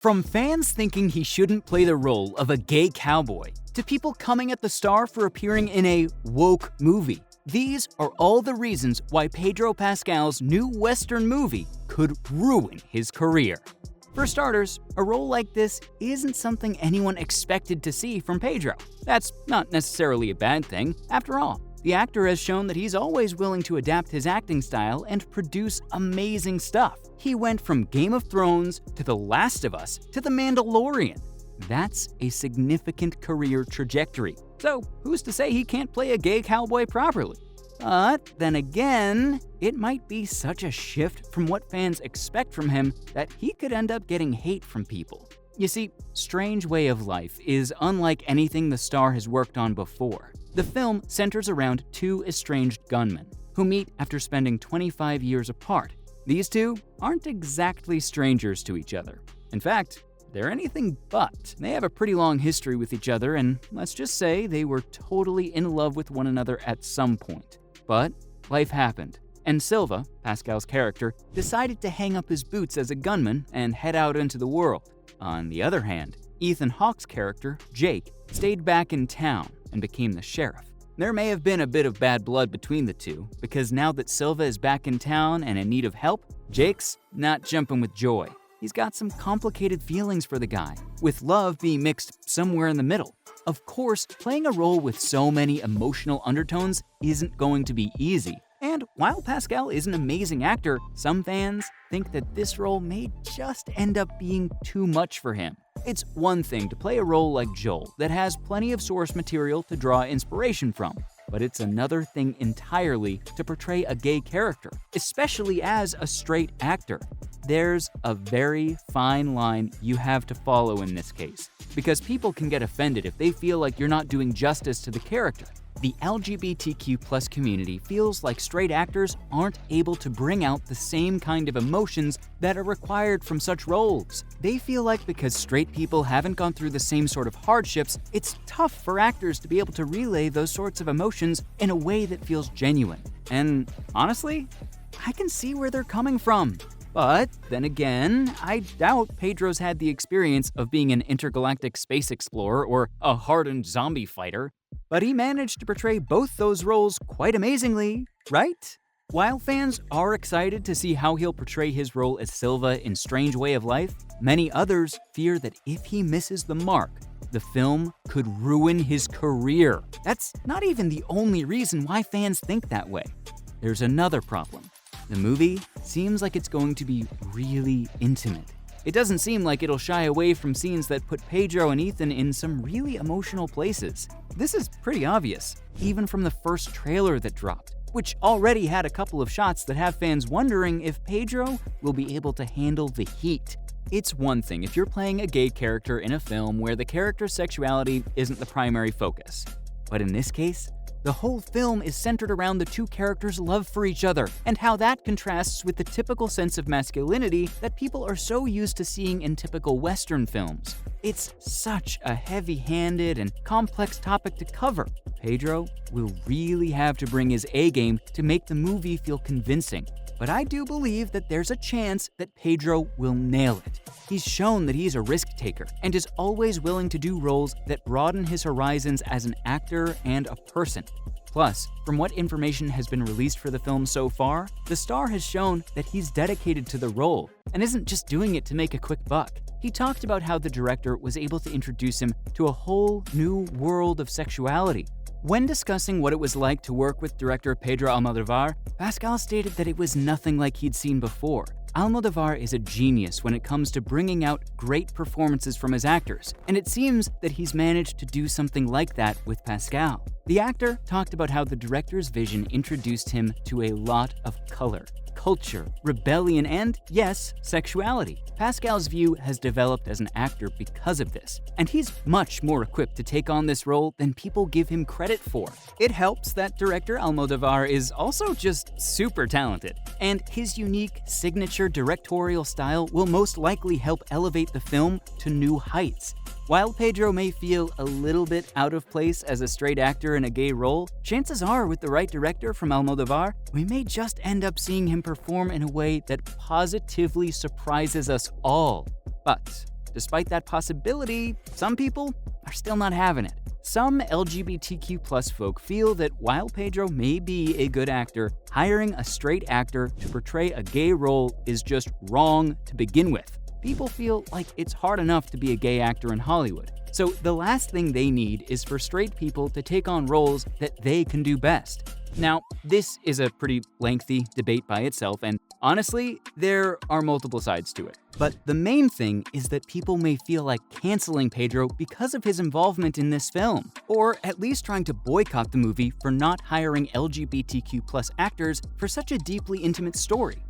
From fans thinking he shouldn't play the role of a gay cowboy, to people coming at the star for appearing in a woke movie, these are all the reasons why Pedro Pascal's new Western movie could ruin his career. For starters, a role like this isn't something anyone expected to see from Pedro. That's not necessarily a bad thing. After all, the actor has shown that he's always willing to adapt his acting style and produce amazing stuff. He went from Game of Thrones to The Last of Us to The Mandalorian. That's a significant career trajectory. So who's to say he can't play a gay cowboy properly? But then again, it might be such a shift from what fans expect from him that he could end up getting hate from people. You see, Strange Way of Life is unlike anything the star has worked on before. The film centers around two estranged gunmen who meet after spending 25 years apart. These two aren't exactly strangers to each other. In fact, they're anything but. They have a pretty long history with each other, and let's just say they were totally in love with one another at some point. But life happened, and Silva, Pascal's character, decided to hang up his boots as a gunman and head out into the world. On the other hand, Ethan Hawke's character, Jake, stayed back in town and became the sheriff. There may have been a bit of bad blood between the two, because now that Silva is back in town and in need of help, Jake's not jumping with joy. He's got some complicated feelings for the guy, with love being mixed somewhere in the middle. Of course, playing a role with so many emotional undertones isn't going to be easy. And while Pascal is an amazing actor, some fans think that this role may just end up being too much for him. It's one thing to play a role like Joel that has plenty of source material to draw inspiration from, but it's another thing entirely to portray a gay character, especially as a straight actor. There's a very fine line you have to follow in this case, because people can get offended if they feel like you're not doing justice to the character. The LGBTQ+ community feels like straight actors aren't able to bring out the same kind of emotions that are required from such roles. They feel like because straight people haven't gone through the same sort of hardships, it's tough for actors to be able to relay those sorts of emotions in a way that feels genuine. And honestly, I can see where they're coming from. But then again, I doubt Pedro's had the experience of being an intergalactic space explorer or a hardened zombie fighter. But he managed to portray both those roles quite amazingly, right? While fans are excited to see how he'll portray his role as Silva in Strange Way of Life, many others fear that if he misses the mark, the film could ruin his career. That's not even the only reason why fans think that way. There's another problem. The movie seems like it's going to be really intimate. It doesn't seem like it'll shy away from scenes that put Pedro and Ethan in some really emotional places. This is pretty obvious, even from the first trailer that dropped, which already had a couple of shots that have fans wondering if Pedro will be able to handle the heat. It's one thing if you're playing a gay character in a film where the character's sexuality isn't the primary focus. But in this case, the whole film is centered around the two characters' love for each other and how that contrasts with the typical sense of masculinity that people are so used to seeing in typical Western films. It's such a heavy-handed and complex topic to cover. Pedro will really have to bring his A-game to make the movie feel convincing. But I do believe that there's a chance that Pedro will nail it. He's shown that he's a risk-taker and is always willing to do roles that broaden his horizons as an actor and a person. Plus, from what information has been released for the film so far, the star has shown that he's dedicated to the role and isn't just doing it to make a quick buck. He talked about how the director was able to introduce him to a whole new world of sexuality. When discussing what it was like to work with director Pedro Almodovar, Pascal stated that it was nothing like he'd seen before. Almodovar is a genius when it comes to bringing out great performances from his actors, and it seems that he's managed to do something like that with Pascal. The actor talked about how the director's vision introduced him to a lot of color, culture, rebellion, and, yes, sexuality. Pascal's view has developed as an actor because of this, and he's much more equipped to take on this role than people give him credit for. It helps that director Almodovar is also just super talented, and his unique, signature directorial style will most likely help elevate the film to new heights. While Pedro may feel a little bit out of place as a straight actor in a gay role, chances are with the right director from Almodovar, we may just end up seeing him perform in a way that positively surprises us all. But despite that possibility, some people are still not having it. Some LGBTQ+ folk feel that while Pedro may be a good actor, hiring a straight actor to portray a gay role is just wrong to begin with. People feel like it's hard enough to be a gay actor in Hollywood, so the last thing they need is for straight people to take on roles that they can do best. Now, this is a pretty lengthy debate by itself, and honestly, there are multiple sides to it. But the main thing is that people may feel like canceling Pedro because of his involvement in this film, or at least trying to boycott the movie for not hiring LGBTQ+ actors for such a deeply intimate story.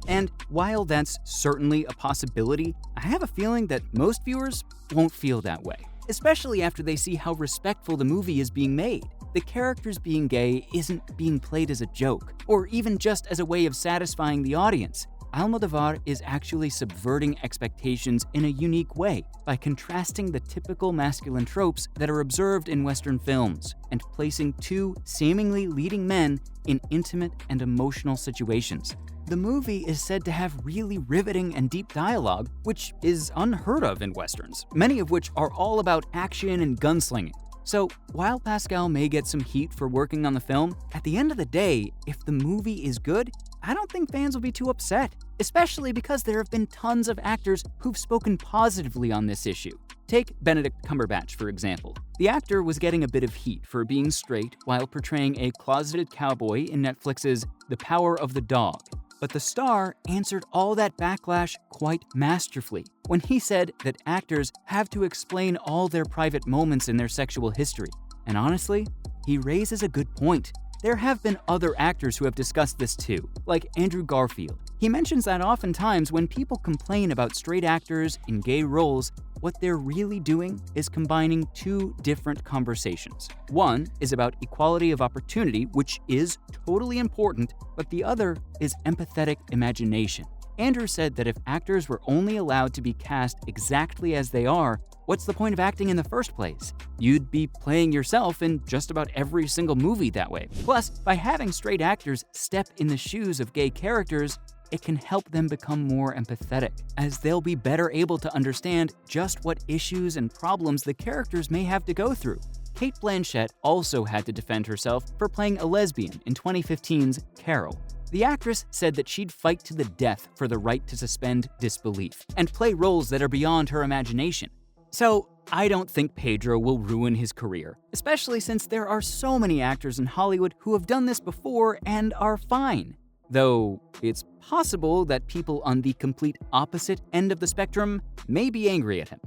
And while that's certainly a possibility, I have a feeling that most viewers won't feel that way, especially after they see how respectful the movie is being made. The characters being gay isn't being played as a joke, or even just as a way of satisfying the audience. Almodovar is actually subverting expectations in a unique way by contrasting the typical masculine tropes that are observed in Western films and placing two seemingly leading men in intimate and emotional situations. The movie is said to have really riveting and deep dialogue, which is unheard of in Westerns, many of which are all about action and gunslinging. So, while Pascal may get some heat for working on the film, at the end of the day, if the movie is good, I don't think fans will be too upset, especially because there have been tons of actors who've spoken positively on this issue. Take Benedict Cumberbatch, for example. The actor was getting a bit of heat for being straight while portraying a closeted cowboy in Netflix's The Power of the Dog. But the star answered all that backlash quite masterfully when he said that actors have to explain all their private moments in their sexual history. And honestly, he raises a good point. There have been other actors who have discussed this too, like Andrew Garfield. He mentions that oftentimes when people complain about straight actors in gay roles, what they're really doing is combining two different conversations. One is about equality of opportunity, which is totally important, but the other is empathetic imagination. Andrew said that if actors were only allowed to be cast exactly as they are, what's the point of acting in the first place? You'd be playing yourself in just about every single movie that way. Plus, by having straight actors step in the shoes of gay characters, it can help them become more empathetic, as they'll be better able to understand just what issues and problems the characters may have to go through. Cate Blanchett also had to defend herself for playing a lesbian in 2015's Carol. The actress said that she'd fight to the death for the right to suspend disbelief and play roles that are beyond her imagination. So, I don't think Pedro will ruin his career, especially since there are so many actors in Hollywood who have done this before and are fine. Though, it's possible that people on the complete opposite end of the spectrum may be angry at him.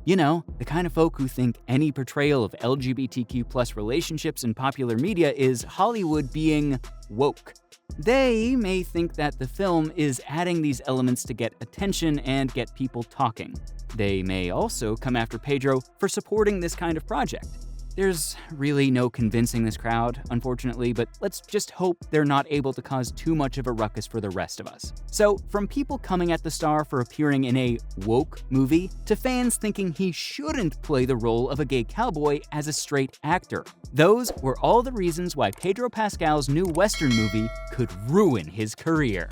You know, the kind of folk who think any portrayal of LGBTQ+ relationships in popular media is Hollywood being woke. They may think that the film is adding these elements to get attention and get people talking. They may also come after Pedro for supporting this kind of project. There's really no convincing this crowd, unfortunately, but let's just hope they're not able to cause too much of a ruckus for the rest of us. So, from people coming at the star for appearing in a woke movie, to fans thinking he shouldn't play the role of a gay cowboy as a straight actor, those were all the reasons why Pedro Pascal's new Western movie could ruin his career.